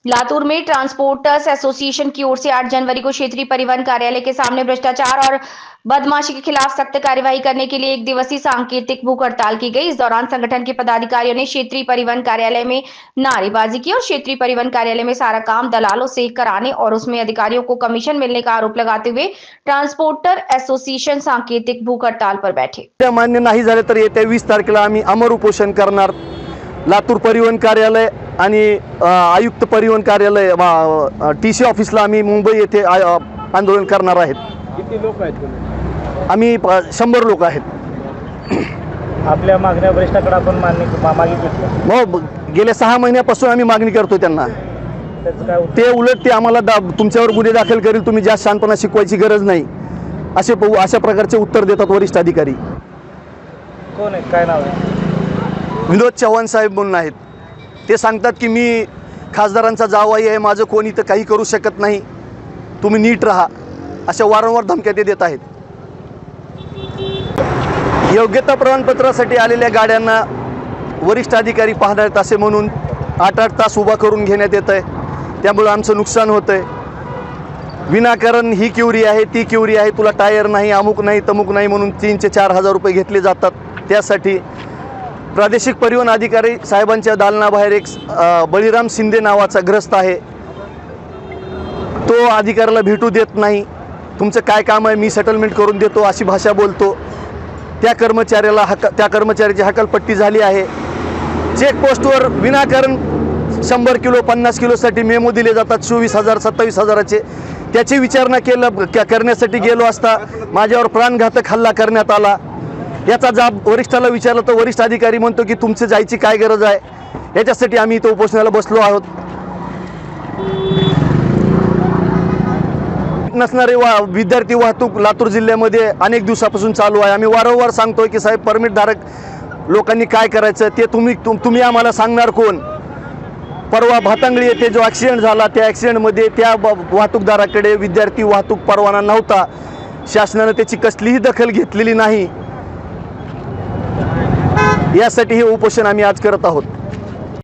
लातूर में transporters association की or say 8 January को क्षेत्रीय परिवहन कार्यालय के सामने भ्रष्टाचार और बदमाशी के खिलाफ सख्त कार्यवाही करने के लिए एक दिवसीय सांकेतिक भूख हड़ताल की गई। इस दौरान संगठन के पदाधिकारियों ने क्षेत्रीय परिवहन कार्यालय में नारेबाजी की और क्षेत्रीय परिवहन कार्यालय में सारा काम दलालों से कराने और उसमें अधिकारियों को कमीशन मिलने का आरोप लगाते हुए ट्रांसपोर्टर एसोसिएशन सांकेतिक भूख हड़ताल पर बैठे। मान्य नाही झाले तर येत्या 20 तारखेला आम्ही अमर उपोषण करणार। लातूर परिवहन कार्यालय आणि आयुक्त परिवहन कार्यालय टीसी ऑफिसला आम्ही मुंबई येथे आंदोलन करणार आहेत। किती लोक आहेत तुम्ही? आम्ही 100 लोक आहेत। आपल्या मागण्या वरिष्ठांकडे आपण मागितली? हो, गेल्या 6 महिन्यापासून आम्ही मागणी करतो त्यांना। ते उलट ते आम्हाला तुमच्यावर गुन्हे दाखल करेल, तुम्ही जास्त शांतपणा शिकवायची गरज नाही अशा प्रकारचे उत्तर देतात वरिष्ठ अधिकारी। कोण आहे, काय नाव आहे? विनोद चव्हाण साहेब म्हणून आहेत। ते सांगतात की मी खासदारांचा जावई आहे, माझं कोणी तर काही करू शकत नाही, तुम्ही नीट राहा, अशा वारंवार धमक्या ते देत आहेत। योग्यता प्रमाणपत्रासाठी आलेल्या गाड्यांना वरिष्ठ अधिकारी पाहणार असे म्हणून 8-8 तास उभा करून घेण्यात येत आहे। त्यामुळे आमचं नुकसान होतं आहे। विनाकारण ही क्युरी आहे, ती क्युरी आहे, तुला टायर नाही, अमुक नाही, तमुक नाही म्हणून 3-4 हजार रुपये घेतले जातात। त्यासाठी प्रादेशिक परिवहन अधिकारी साहेबांच्या दालनाबाहेर एक बळीराम शिंदे नावाचा ग्रस्त आहे, तो अधिकाऱ्याला भेटू देत नाही। तुमचं काय काम आहे, मी सेटलमेंट करून देतो अशी भाषा बोलतो। त्या कर्मचाऱ्याची हकालपट्टी झाली आहे। चेकपोस्टवर विनाकारण 100 किलो 50 किलोसाठी मेमो दिले जातात 24,000 27,000चे। त्याची विचारणा करण्यासाठी गेलो असता माझ्यावर प्राणघातक हल्ला करण्यात आला। याचा जाब वरिष्ठाला विचारला तर वरिष्ठ अधिकारी म्हणतो की तुमचं जायची काय गरज आहे, याच्यासाठी आम्ही इथं उपोषणाला बसलो आहोत। नसणारे विद्यार्थी वाहतूक लातूर जिल्ह्यामध्ये अनेक दिवसापासून चालू आहे। आम्ही वारंवार सांगतोय की साहेब, परमिट धारक लोकांनी काय करायचं ते तुम्ही आम्हाला सांगणार कोण? परवा भातांगळी येथे जो ॲक्सिडेंट झाला, त्या ॲक्सिडेंटमध्ये त्या वाहतूकदाराकडे विद्यार्थी वाहतूक परवाना नव्हता। शासनाने त्याची कसलीही दखल घेतलेली नाही। यासाठी हे उपोषण आम्ही आज करत आहोत।